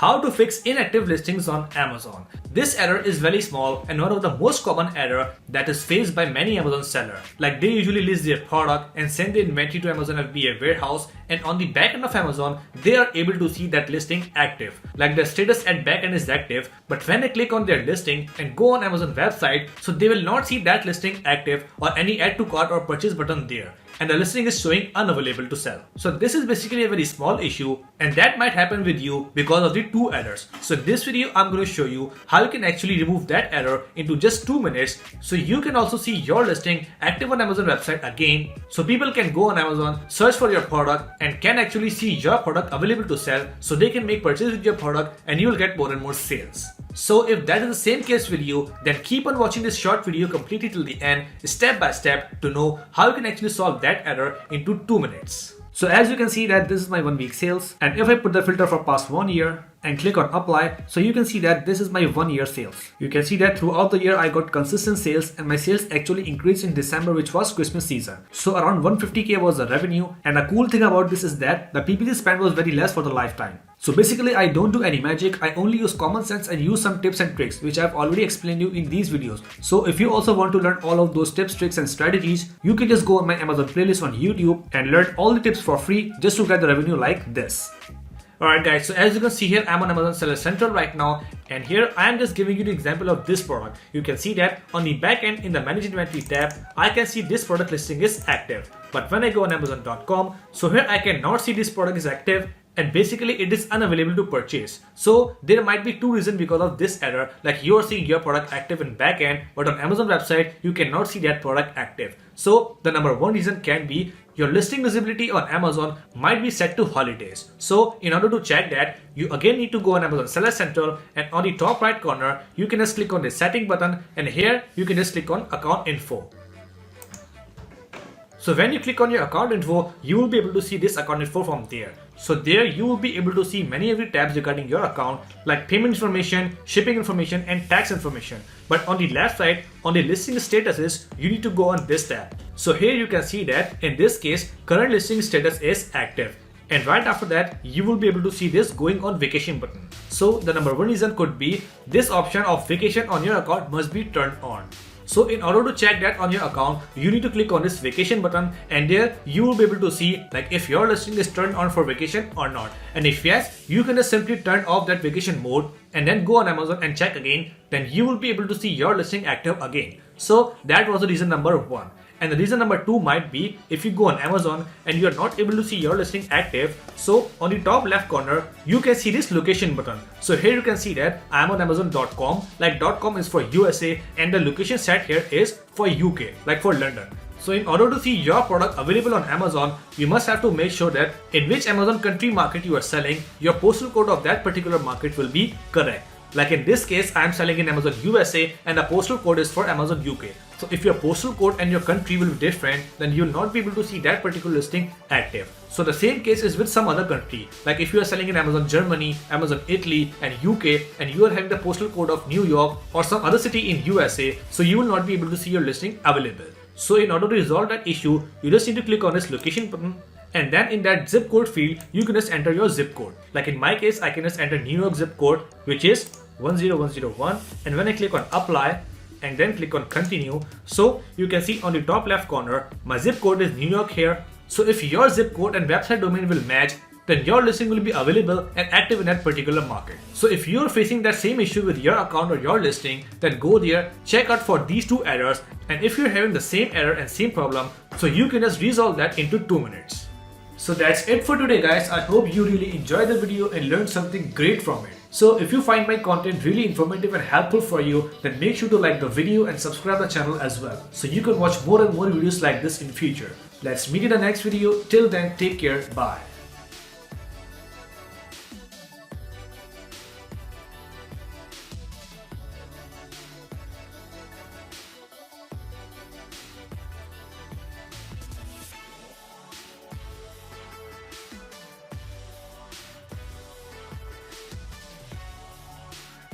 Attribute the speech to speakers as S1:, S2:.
S1: How to fix inactive listings on Amazon. This error is very small and one of the most common error that is faced by many Amazon sellers. Like they usually list their product and send the inventory to Amazon FBA warehouse, and on the backend of Amazon, they are able to see that listing active. Like the status at backend is active, but when they click on their listing and go on Amazon website, so they will not see that listing active or any add to cart or purchase button there, and the listing is showing unavailable to sell. So this is basically a very small issue, and that might happen with you because of the two errors. So in this video, I'm going to show you how you can actually remove that error into just 2 minutes, so you can also see your listing active on Amazon website again, so people can go on Amazon, search for your product and can actually see your product available to sell, so they can make purchase with your product and you will get more and more sales. So if that is the same case with you, then keep on watching this short video completely till the end, step by step, to know how you can actually solve that error into 2 minutes. So as you can see that this is my 1 week sales, and if I put the filter for past 1 year and click on apply, so you can see that this is my 1 year sales. You can see that throughout the year I got consistent sales, and my sales actually increased in December, which was Christmas season. So around 150k was the revenue, and the cool thing about this is that the PPC spend was very less for the lifetime. So basically I don't do any magic, I only use common sense and use some tips and tricks which I've already explained you in these videos. So if you also want to learn all of those tips, tricks and strategies, you can just go on my Amazon playlist on YouTube and learn all the tips for free just to get the revenue like this. Alright guys, so as you can see here, I'm on Amazon Seller Central right now, and here I am just giving you the example of this product. You can see that on the back end in the Manage Inventory tab, I can see this product listing is active. But when I go on Amazon.com, so here I cannot see this product is active, and basically it is unavailable to purchase. So there might be two reasons because of this error, like you are seeing your product active in backend, but on Amazon website you cannot see that product active. So the number one reason can be your listing visibility on Amazon might be set to holidays. So in order to check that, you again need to go on Amazon Seller Central, and on the top right corner you can just click on the setting button, and here you can just click on account info. So when you click on your account info, you will be able to see this account info from there. So there you will be able to see many of the tabs regarding your account, like payment information, shipping information and tax information. But on the left side, on the listing statuses, you need to go on this tab. So here you can see that in this case, current listing status is active. And right after that, you will be able to see this going on vacation button. So the number one reason could be this option of vacation on your account must be turned on. So in order to check that on your account, you need to click on this vacation button, and there you will be able to see like if your listing is turned on for vacation or not. And if yes, you can just simply turn off that vacation mode and then go on Amazon and check again, then you will be able to see your listing active again. So that was the reason number one. And the reason number two might be if you go on Amazon and you are not able to see your listing active, so on the top left corner, you can see this location button. So here you can see that I am on Amazon.com, like .com is for USA and the location set here is for UK, like for London. So in order to see your product available on Amazon, you must have to make sure that in which Amazon country market you are selling, your postal code of that particular market will be correct. Like in this case, I am selling in Amazon USA and the postal code is for Amazon UK. So if your postal code and your country will be different, then you will not be able to see that particular listing active. So the same case is with some other country. Like if you are selling in Amazon Germany, Amazon Italy and UK, and you are having the postal code of New York or some other city in USA, so you will not be able to see your listing available. So in order to resolve that issue, you just need to click on this location button, and then in that zip code field, you can just enter your zip code. Like in my case, I can just enter New York zip code, which is 10101, and when I click on apply and then click on continue, so you can see on the top left corner, my zip code is New York here. So if your zip code and website domain will match, then your listing will be available and active in that particular market. So if you're facing that same issue with your account or your listing, then go there, check out for these two errors, and if you're having the same error and same problem, so you can just resolve that into 2 minutes. So that's it for today guys. I hope you really enjoyed the video and learned something great from it. So if you find my content really informative and helpful for you, then make sure to like the video and subscribe the channel as well, so you can watch more and more videos like this in future. Let's meet in the next video. Till then, take care. Bye.